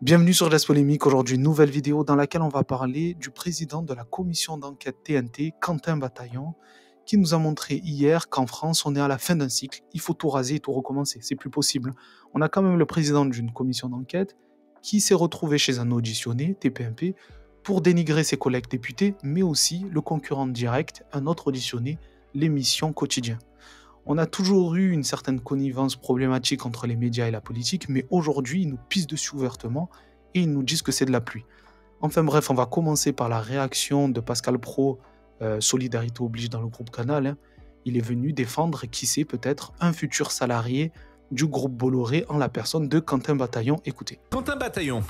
Bienvenue sur Jazz Polémique. Aujourd'hui, une nouvelle vidéo dans laquelle on va parler du président de la commission d'enquête TNT, Quentin Bataillon, qui nous a montré hier qu'en France, on est à la fin d'un cycle. Il faut tout raser et tout recommencer. C'est plus possible. On a quand même le président d'une commission d'enquête qui s'est retrouvé chez un auditionné, TPMP, pour dénigrer ses collègues députés, mais aussi le concurrent direct, un autre auditionné, l'émission Quotidien. On a toujours eu une certaine connivence problématique entre les médias et la politique, mais aujourd'hui, ils nous pissent dessus ouvertement et ils nous disent que c'est de la pluie. Enfin bref, on va commencer par la réaction de Pascal Praud, Solidarité oblige dans le groupe Canal. Hein. Il est venu défendre, qui sait peut-être, un futur salarié du groupe Bolloré en la personne de Quentin Bataillon. Écoutez. Quentin Bataillon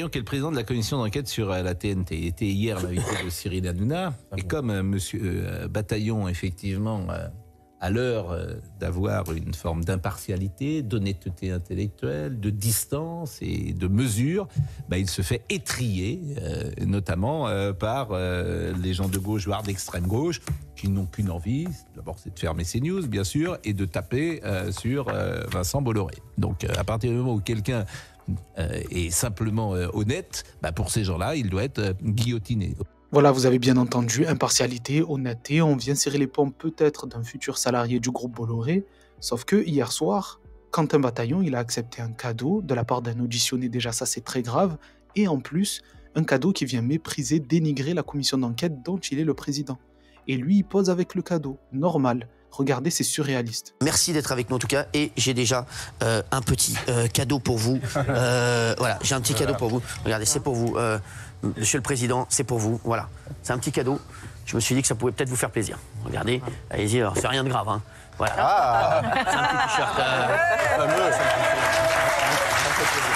qui est le président de la commission d'enquête sur la TNT. Il était hier l'invité de Cyril Hanouna. Et comme monsieur Bataillon, effectivement, à l'heure d'avoir une forme d'impartialité, d'honnêteté intellectuelle, de distance et de mesure, il se fait étriller, notamment par les gens de gauche, voire d'extrême gauche, qui n'ont qu'une envie, d'abord c'est de fermer CNews, bien sûr, et de taper sur Vincent Bolloré. Donc à partir du moment où quelqu'un est simplement honnête, pour ces gens-là, il doit être guillotiné. Voilà, vous avez bien entendu, impartialité, honnêteté, on vient serrer les pompes peut-être d'un futur salarié du groupe Bolloré, sauf que hier soir, Quentin Bataillon, il a accepté un cadeau de la part d'un auditionné, déjà ça c'est très grave, et en plus, un cadeau qui vient mépriser, dénigrer la commission d'enquête dont il est le président. Et lui, il pose avec le cadeau, normal. Regardez, c'est surréaliste. Merci d'être avec nous en tout cas, et j'ai déjà un petit cadeau pour vous. Voilà, j'ai un petit cadeau pour vous. Regardez, c'est pour vous. Monsieur le Président, c'est pour vous, voilà. C'est un petit cadeau. Je me suis dit que ça pouvait peut-être vous faire plaisir. Regardez, allez-y, c'est rien de grave, hein. Voilà. Ah, c'est un petit t-shirt. Fameux, ça me fait plaisir.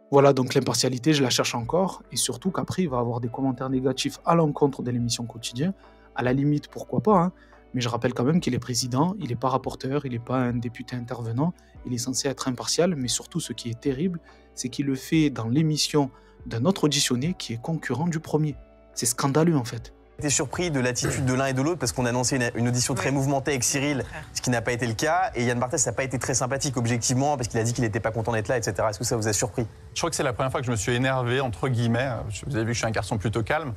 Voilà, donc l'impartialité, je la cherche encore, et surtout qu'après, il va avoir des commentaires négatifs à l'encontre de l'émission Quotidien. À la limite, pourquoi pas, hein. Mais je rappelle quand même qu'il est président, il n'est pas rapporteur, il n'est pas un député intervenant, il est censé être impartial, mais surtout ce qui est terrible, c'est qu'il le fait dans l'émission d'un autre auditionné qui est concurrent du premier. C'est scandaleux en fait. Été surpris de l'attitude de l'un et de l'autre parce qu'on a annoncé une audition très mouvementée avec Cyril, ce qui n'a pas été le cas. Et Yann Barthès n'a pas été très sympathique objectivement parce qu'il a dit qu'il n'était pas content d'être là, etc. Est-ce que ça vous a surpris? Je crois que c'est la première fois que je me suis énervé, entre guillemets. Vous avez vu que je suis un garçon plutôt calme.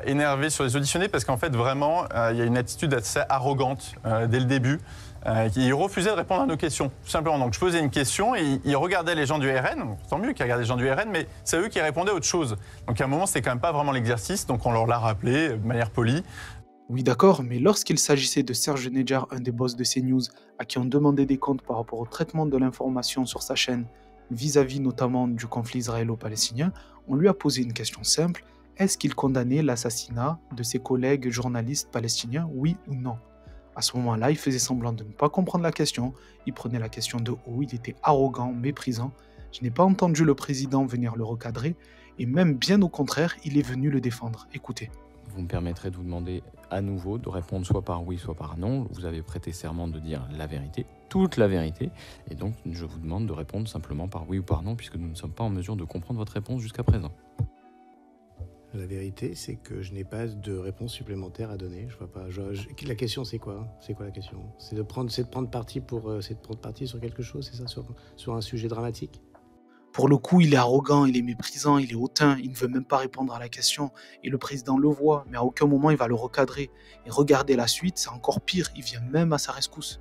Énervé sur les auditionnés parce qu'en fait, vraiment, il y a une attitude assez arrogante dès le début. Il refusait de répondre à nos questions, tout simplement. Donc je posais une question et il regardait les gens du RN, tant mieux qu'il regardait les gens du RN, mais c'est eux qui répondaient à autre chose. Donc à un moment, c'était quand même pas vraiment l'exercice, donc on leur l'a rappelé de manière polie. Oui d'accord, mais lorsqu'il s'agissait de Serge Nedjar, un des boss de CNews, à qui on demandait des comptes par rapport au traitement de l'information sur sa chaîne, vis-à-vis notamment du conflit israélo-palestinien, on lui a posé une question simple, est-ce qu'il condamnait l'assassinat de ses collègues journalistes palestiniens, oui ou non? À ce moment-là, il faisait semblant de ne pas comprendre la question, il prenait la question de haut, il était arrogant, méprisant. Je n'ai pas entendu le président venir le recadrer, et même bien au contraire, il est venu le défendre. Écoutez. Vous me permettrez de vous demander à nouveau de répondre soit par oui, soit par non. Vous avez prêté serment de dire la vérité, toute la vérité, et donc je vous demande de répondre simplement par oui ou par non, puisque nous ne sommes pas en mesure de comprendre votre réponse jusqu'à présent. La vérité, c'est que je n'ai pas de réponse supplémentaire à donner. Je vois pas. La question, c'est quoi? C'est quoi la question? C'est de prendre parti sur quelque chose, c'est ça, sur un sujet dramatique? Pour le coup, il est arrogant, il est méprisant, il est hautain, il ne veut même pas répondre à la question. Et le président le voit, mais à aucun moment il va le recadrer. Et regardez la suite, c'est encore pire, il vient même à sa rescousse.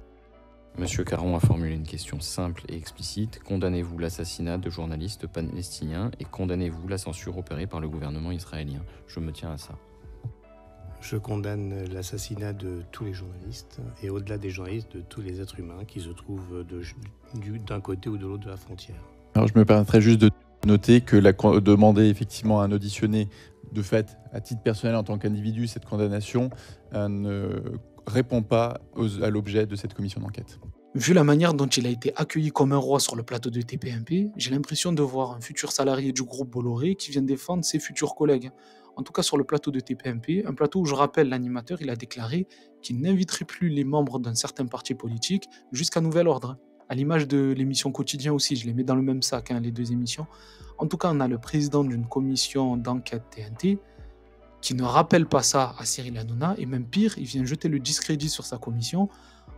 Monsieur Caron a formulé une question simple et explicite. Condamnez-vous l'assassinat de journalistes palestiniens et condamnez-vous la censure opérée par le gouvernement israélien? Je me tiens à ça. Je condamne l'assassinat de tous les journalistes et au-delà des journalistes, de tous les êtres humains qui se trouvent d'un côté ou de l'autre de la frontière. Alors je me permettrais juste de noter que demander effectivement à un auditionné, de fait, à titre personnel en tant qu'individu, cette condamnation ne répond pas à l'objet de cette commission d'enquête. Vu la manière dont il a été accueilli comme un roi sur le plateau de TPMP, j'ai l'impression de voir un futur salarié du groupe Bolloré qui vient défendre ses futurs collègues. En tout cas sur le plateau de TPMP, un plateau où je rappelle l'animateur, il a déclaré qu'il n'inviterait plus les membres d'un certain parti politique jusqu'à nouvel ordre. À l'image de l'émission Quotidien aussi, je les mets dans le même sac, les deux émissions. En tout cas, on a le président d'une commission d'enquête TNT qui ne rappelle pas ça à Cyril Hanouna, et même pire, il vient jeter le discrédit sur sa commission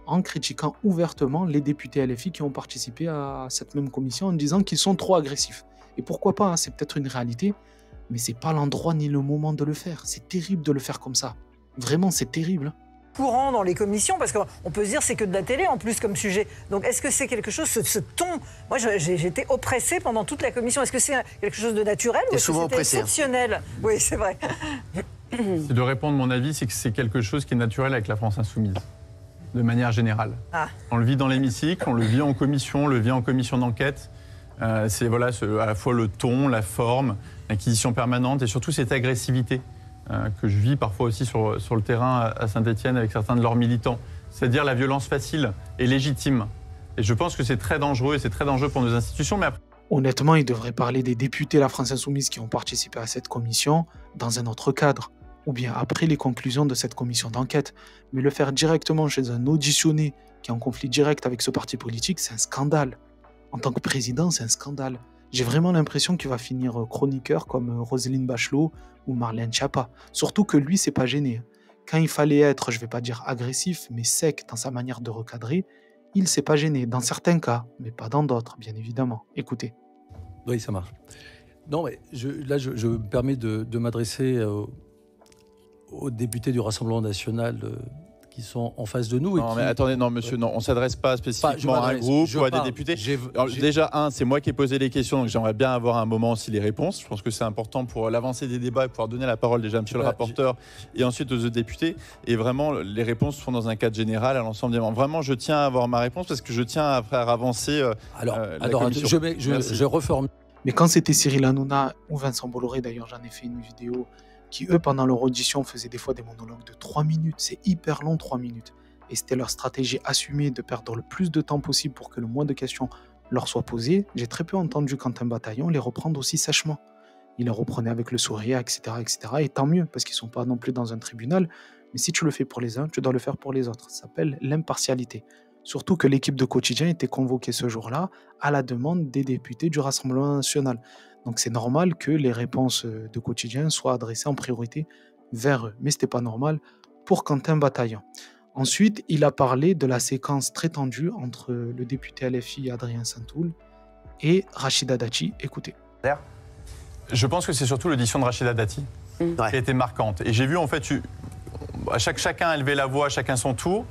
en critiquant ouvertement les députés LFI qui ont participé à cette même commission en disant qu'ils sont trop agressifs. Et pourquoi pas, hein, c'est peut-être une réalité, mais c'est pas l'endroit ni le moment de le faire. C'est terrible de le faire comme ça. Vraiment, c'est terrible. Hein. Courant dans les commissions, parce qu'on peut se dire c'est que de la télé en plus comme sujet. Donc est-ce que c'est quelque chose, ce ton, moi j'étais oppressée pendant toute la commission, est-ce que c'est quelque chose de naturel ou est-ce que c'était exceptionnel? Oui, c'est vrai. C'est de répondre, mon avis, c'est que c'est quelque chose qui est naturel avec la France insoumise, de manière générale. Ah. On le vit dans l'hémicycle, on le vit en commission, on le vit en commission d'enquête. C'est voilà, à la fois le ton, la forme, l'acquisition permanente et surtout cette agressivité que je vis parfois aussi sur le terrain à Saint-Étienne avec certains de leurs militants. C'est-à-dire la violence facile et légitime. Et je pense que c'est très dangereux et c'est très dangereux pour nos institutions. Mais après... Honnêtement, il devrait parler des députés de la France Insoumise qui ont participé à cette commission dans un autre cadre, ou bien après les conclusions de cette commission d'enquête. Mais le faire directement chez un auditionné qui est en conflit direct avec ce parti politique, c'est un scandale. En tant que président, c'est un scandale. J'ai vraiment l'impression qu'il va finir chroniqueur comme Roselyne Bachelot ou Marlène Schiappa. Surtout que lui, c'est pas gêné. Quand il fallait être, je vais pas dire agressif, mais sec dans sa manière de recadrer, il s'est pas gêné, dans certains cas, mais pas dans d'autres, bien évidemment. Écoutez. Oui, ça marche. Non, mais je me permets de m'adresser aux députés du Rassemblement national qui sont en face de nous. Non, mais attendez, non, monsieur, non, on ne s'adresse pas spécifiquement à un groupe ou à des députés. Alors, déjà, c'est moi qui ai posé les questions, donc j'aimerais bien avoir un moment aussi les réponses. Je pense que c'est important pour l'avancée des débats et pouvoir donner la parole déjà à monsieur le rapporteur et ensuite aux autres députés. Et vraiment, les réponses sont dans un cadre général à l'ensemble des membres. Vraiment, je tiens à avoir ma réponse parce que je tiens à faire avancer la commission. Je reformule. Mais quand c'était Cyril Hanouna ou Vincent Bolloré, d'ailleurs, j'en ai fait une vidéo qui, eux, pendant leur audition, faisaient des fois des monologues de 3 minutes. C'est hyper long, 3 minutes. Et c'était leur stratégie assumée de perdre le plus de temps possible pour que le moins de questions leur soient posées. J'ai très peu entendu Quentin Bataillon les reprendre aussi sèchement. Il les reprenait avec le sourire, etc., etc. Et tant mieux, parce qu'ils ne sont pas non plus dans un tribunal. Mais si tu le fais pour les uns, tu dois le faire pour les autres. Ça s'appelle l'impartialité. Surtout que l'équipe de Quotidien était convoquée ce jour-là à la demande des députés du Rassemblement national. Donc c'est normal que les réponses de Quotidien soient adressées en priorité vers eux. Mais ce n'était pas normal pour Quentin Bataillon. Ensuite, il a parlé de la séquence très tendue entre le député LFI Adrien Saint-Toul et Rachida Dati. Écoutez. Je pense que c'est surtout l'audition de Rachida Dati qui a été marquante. Et j'ai vu en fait, chacun a élevé la voix, chacun son tour.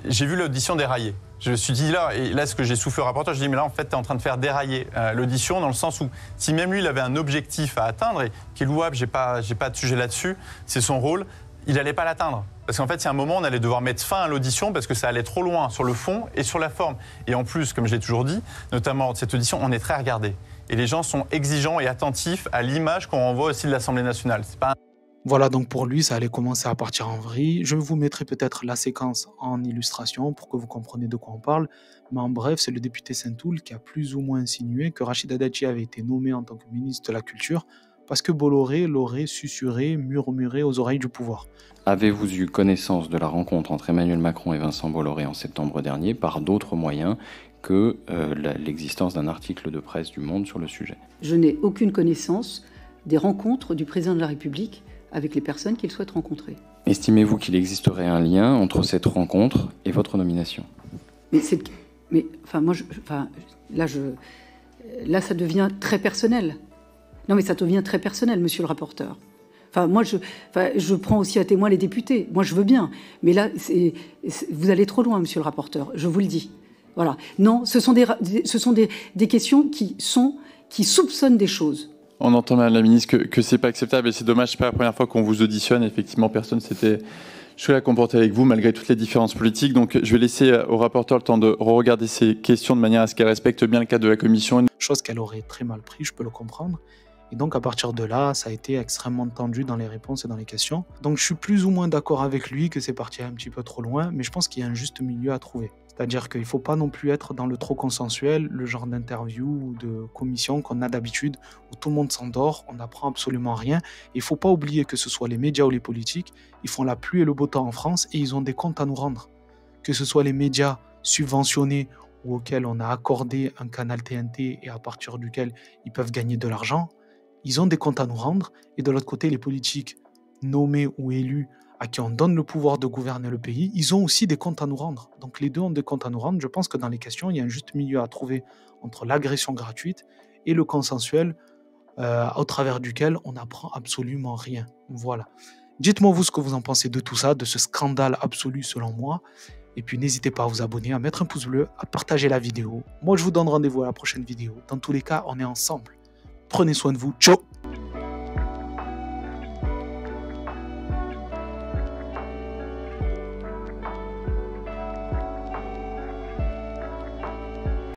J'ai vu l'audition dérailler. Je me suis dit là ce que j'ai soufflé au rapporteur, je dis mais là en fait tu es en train de faire dérailler l'audition dans le sens où si même lui il avait un objectif à atteindre et qui est louable, j'ai pas de sujet là-dessus, c'est son rôle, il n'allait pas l'atteindre. Parce qu'en fait, il y a un moment, on allait devoir mettre fin à l'audition parce que ça allait trop loin sur le fond et sur la forme. Et en plus, comme je l'ai toujours dit, notamment cette audition, on est très regardé. Et les gens sont exigeants et attentifs à l'image qu'on renvoie aussi de l'Assemblée nationale. C'est pas Voilà, donc pour lui, ça allait commencer à partir en vrille. Je vous mettrai peut-être la séquence en illustration pour que vous compreniez de quoi on parle. Mais en bref, c'est le député Saint-Toul qui a plus ou moins insinué que Rachida Dati avait été nommée en tant que ministre de la Culture parce que Bolloré l'aurait susurré, murmuré aux oreilles du pouvoir. Avez-vous eu connaissance de la rencontre entre Emmanuel Macron et Vincent Bolloré en septembre dernier par d'autres moyens que l'existence d'un article de presse du Monde sur le sujet? Je n'ai aucune connaissance des rencontres du président de la République avec les personnes qu'il souhaite rencontrer. Estimez-vous qu'il existerait un lien entre cette rencontre et votre nomination? Là, ça devient très personnel. Non, mais ça devient très personnel, monsieur le rapporteur. Je prends aussi à témoin les députés. Moi, je veux bien. Mais là, vous allez trop loin, monsieur le rapporteur. Je vous le dis. Voilà. Non, ce sont des questions qui soupçonnent des choses. On entend, Madame la Ministre, que c'est pas acceptable et c'est dommage, c'est pas la première fois qu'on vous auditionne. Effectivement, personne s'était jusque-là comporté avec vous, malgré toutes les différences politiques. Donc, je vais laisser au rapporteur le temps de regarder ces questions de manière à ce qu'elle respecte bien le cadre de la commission. Chose qu'elle aurait très mal pris, je peux le comprendre. Et donc, à partir de là, ça a été extrêmement tendu dans les réponses et dans les questions. Donc, je suis plus ou moins d'accord avec lui que c'est parti un petit peu trop loin, mais je pense qu'il y a un juste milieu à trouver. C'est-à-dire qu'il ne faut pas non plus être dans le trop consensuel, le genre d'interview ou de commission qu'on a d'habitude, où tout le monde s'endort, on n'apprend absolument rien. Il ne faut pas oublier que ce soit les médias ou les politiques, ils font la pluie et le beau temps en France et ils ont des comptes à nous rendre. Que ce soit les médias subventionnés ou auxquels on a accordé un canal TNT et à partir duquel ils peuvent gagner de l'argent, ils ont des comptes à nous rendre. Et de l'autre côté, les politiques nommés ou élus à qui on donne le pouvoir de gouverner le pays, ils ont aussi des comptes à nous rendre. Donc les deux ont des comptes à nous rendre. Je pense que dans les questions, il y a un juste milieu à trouver entre l'agression gratuite et le consensuel, au travers duquel on n'apprend absolument rien. Voilà. Dites-moi vous ce que vous en pensez de tout ça, de ce scandale absolu selon moi. Et puis n'hésitez pas à vous abonner, à mettre un pouce bleu, à partager la vidéo. Moi je vous donne rendez-vous à la prochaine vidéo. Dans tous les cas, on est ensemble. Prenez soin de vous. Ciao!